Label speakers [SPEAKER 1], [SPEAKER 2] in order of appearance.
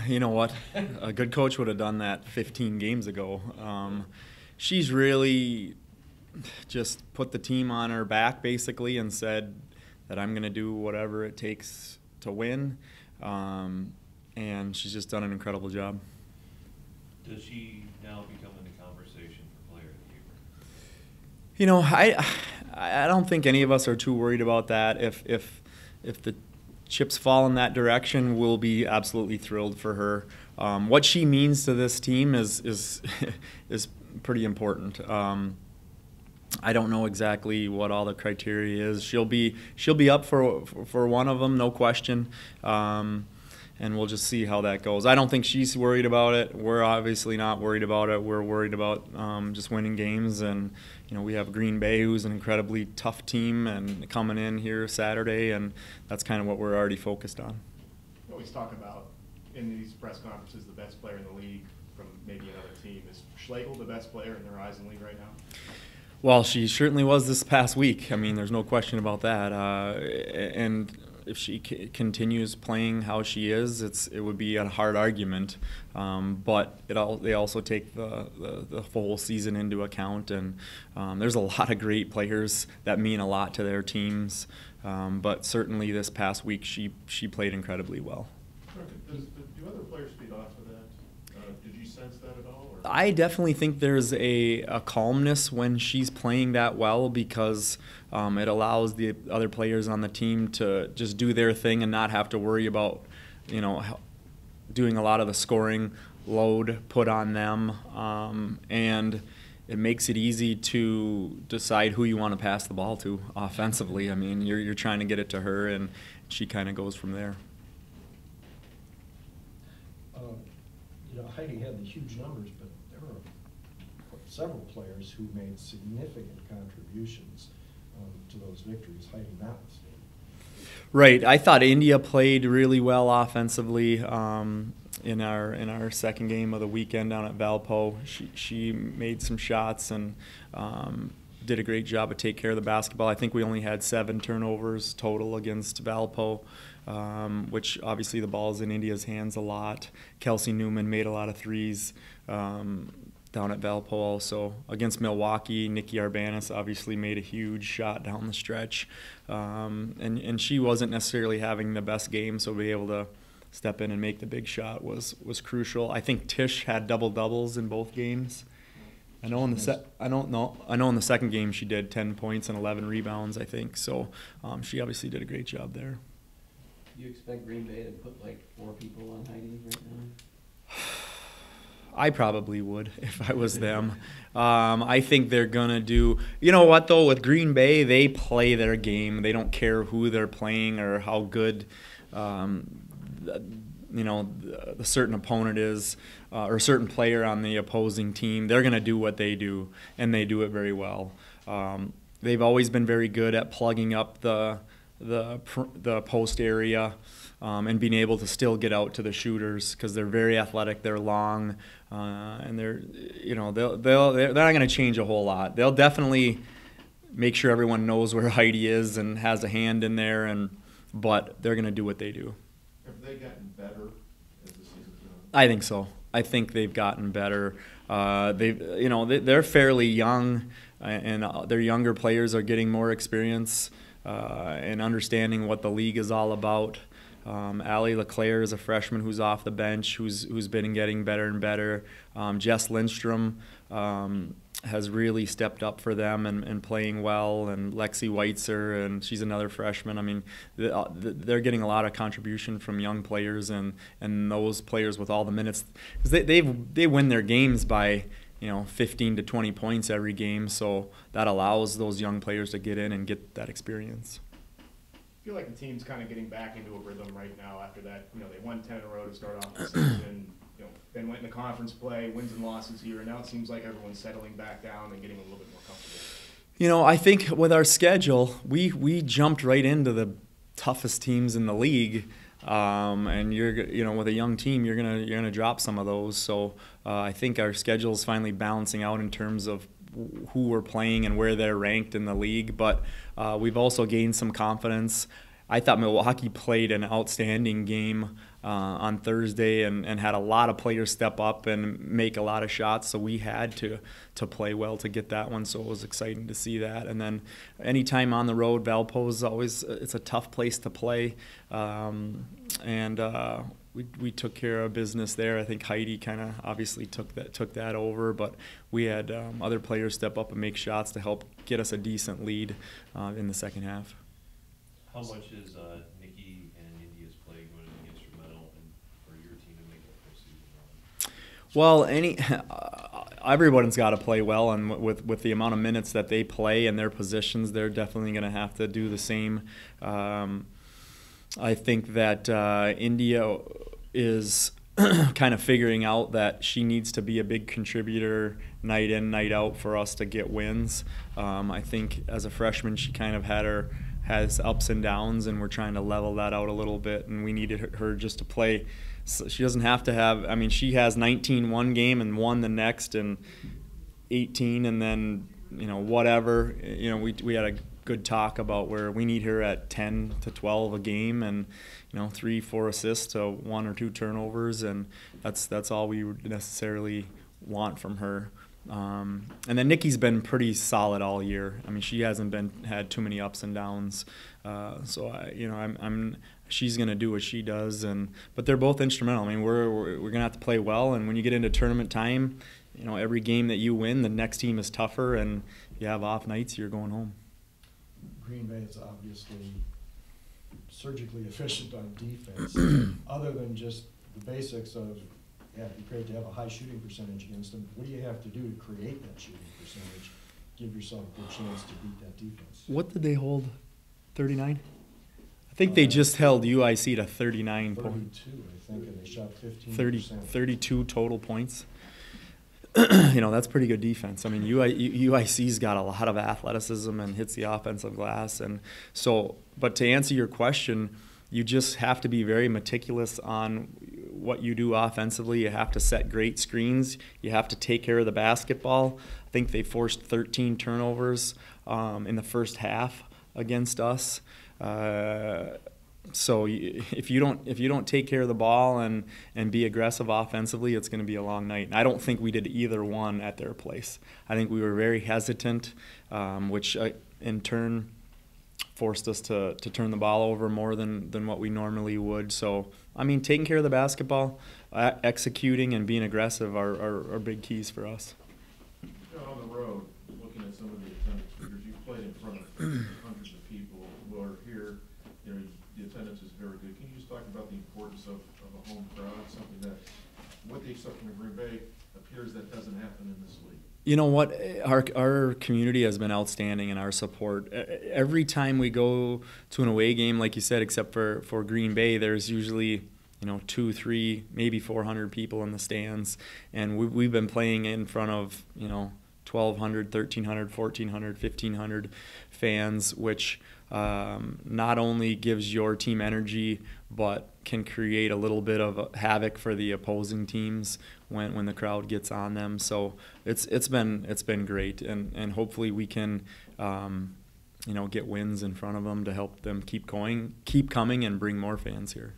[SPEAKER 1] You know what? A good coach would have done that 15 games ago. She's really just put the team on her back basically and said that I'm going to do whatever it takes to win. And she's just done an incredible job.
[SPEAKER 2] Does she now become in the conversation for player of the year?
[SPEAKER 1] You know, I don't think any of us are too worried about that. If the chips fall in that direction, we'll be absolutely thrilled for her. What she means to this team is pretty important. I don't know exactly what all the criteria is. She'll be up for one of them, no question. And we'll just see how that goes. I don't think she's worried about it. We're obviously not worried about it. We're worried about just winning games. And you know, we have Green Bay, who's an incredibly tough team, and coming in here Saturday, and that's kind of what we're already focused on.
[SPEAKER 3] We always talk about in these press conferences the best player in the league from maybe another team. Is Schlegel the best player in the Horizon League right now?
[SPEAKER 1] Well, she certainly was this past week. I mean, there's no question about that. And if she continues playing how she is, it would be a hard argument. But they also take the full season into account, and there's a lot of great players that mean a lot to their teams. But certainly this past week, she played incredibly well.
[SPEAKER 3] Do other players feed off of that? Did you sense that at all? Or?
[SPEAKER 1] I definitely think there's a calmness when she's playing that well, because it allows the other players on the team to just do their thing and not have to worry about, you know, doing a lot of the scoring load put on them. And it makes it easy to decide who you want to pass the ball to offensively. I mean, you're trying to get it to her, and she kind of goes from there.
[SPEAKER 4] You know, Heidi had the huge numbers, but there were several players who made significant contributions to those victories, Heidi notwithstanding.
[SPEAKER 1] Right. I thought India played really well offensively in our second game of the weekend down at Valpo. She made some shots and did a great job of taking care of the basketball. I think we only had 7 turnovers total against Valpo. Which obviously the ball's in India's hands a lot. Kelsey Newman made a lot of threes down at Valpo also. Against Milwaukee, Nikki Arbanis obviously made a huge shot down the stretch. And she wasn't necessarily having the best game, so to be able to step in and make the big shot was crucial. I think Tish had double-doubles in both games. I know in the second game she did 10 points and 11 rebounds, I think. So she obviously did a great job there.
[SPEAKER 5] Do you expect Green Bay to put like 4 people on Heidi right now?
[SPEAKER 1] I probably would if I was them. I think they're going to do – you know what, though? With Green Bay, they play their game. They don't care who they're playing or how good the certain opponent is or a certain player on the opposing team. They're going to do what they do, and they do it very well. They've always been very good at plugging up the post area and being able to still get out to the shooters because they're very athletic, they're long, and they're not going to change a whole lot. They'll definitely make sure everyone knows where Heidi is and has a hand in there, but they're going to do what they do.
[SPEAKER 3] Have they gotten better as the season's gone?
[SPEAKER 1] I think so. I think they've gotten better. They're fairly young, and their younger players are getting more experience. And understanding what the league is all about. Allie LeClaire is a freshman who's off the bench, who's been getting better and better. Jess Lindstrom has really stepped up for them and playing well, and Lexi Weitzer, and she's another freshman. I mean, they're getting a lot of contribution from young players, and those players with all the minutes, because they win their games by 15 to 20 points every game, so that allows those young players to get in and get that experience.
[SPEAKER 3] I feel like the team's kind of getting back into a rhythm right now after that. They won 10 in a row to start off the season. Then went into conference play, wins and losses here, and now it seems like everyone's settling back down and getting a little bit more comfortable.
[SPEAKER 1] I think with our schedule, we jumped right into the toughest teams in the league. And with a young team, you're gonna drop some of those. So I think our schedule is finally balancing out in terms of who we're playing and where they're ranked in the league. But we've also gained some confidence. I thought Milwaukee played an outstanding game on Thursday and had a lot of players step up and make a lot of shots. So we had to play well to get that one. So it was exciting to see that. And then anytime on the road, Valpo is always, it's a tough place to play. We took care of business there. I think Heidi kind of obviously took that over, but we had other players step up and make shots to help get us a decent lead in the second half.
[SPEAKER 2] How much is Nikki and India's play going to be instrumental for your team to make that postseason run?
[SPEAKER 1] Well, everyone's got to play well, and with the amount of minutes that they play and their positions, they're definitely going to have to do the same. I think that India is kind of figuring out that she needs to be a big contributor night in, night out for us to get wins. I think as a freshman, she kind of has ups and downs, and we're trying to level that out a little bit, and we needed her just to play. So she doesn't have to have, I mean, she has 19 one game and 1 the next, and 18, and then, whatever. We had a good talk about where we need her at 10 to 12 a game, and 3-4 assists to 1 or 2 turnovers, and that's all we necessarily want from her. And then Nikki's been pretty solid all year. I mean, she hasn't had too many ups and downs. She's gonna do what she does, but they're both instrumental. I mean, we're gonna have to play well, and when you get into tournament time, every game that you win, the next team is tougher, and you have off nights, you're going home.
[SPEAKER 4] Green Bay is obviously surgically efficient on defense. Other than just the basics of, it'd be great to have a high shooting percentage against them. What do you have to do to create that shooting percentage? Give yourself a good chance to beat that defense.
[SPEAKER 1] What did they hold? 39? I think they just held UIC to 39 points.
[SPEAKER 4] 32, I think, and they shot 15%.
[SPEAKER 1] 32 total points. That's pretty good defense. I mean, UIC's got a lot of athleticism and hits the offensive glass. And so, but to answer your question, you just have to be very meticulous on what you do offensively. You have to set great screens. You have to take care of the basketball. I think they forced 13 turnovers in the first half against us. So if you don't take care of the ball and be aggressive offensively, it's going to be a long night. And I don't think we did either one at their place. I think we were very hesitant, which in turn forced us to turn the ball over more than what we normally would. So, I mean, taking care of the basketball, executing, and being aggressive are big keys for us.
[SPEAKER 6] On the road, looking at some of the attendance figures, you've played in front of hundreds of people who are here. The attendance is very good. Can you just talk about the importance of a home crowd, something that, with the exception of Green Bay, appears that doesn't happen in this league?
[SPEAKER 1] You know what? Our community has been outstanding in our support. Every time we go to an away game, like you said, except for Green Bay, there's usually 2, 3, maybe 400 people in the stands, and we've been playing in front of 1,200, 1,300, 1,400, 1,500 fans, which not only gives your team energy, but can create a little bit of havoc for the opposing teams when the crowd gets on them. So it's been great, and hopefully we can get wins in front of them to help them keep coming and bring more fans here.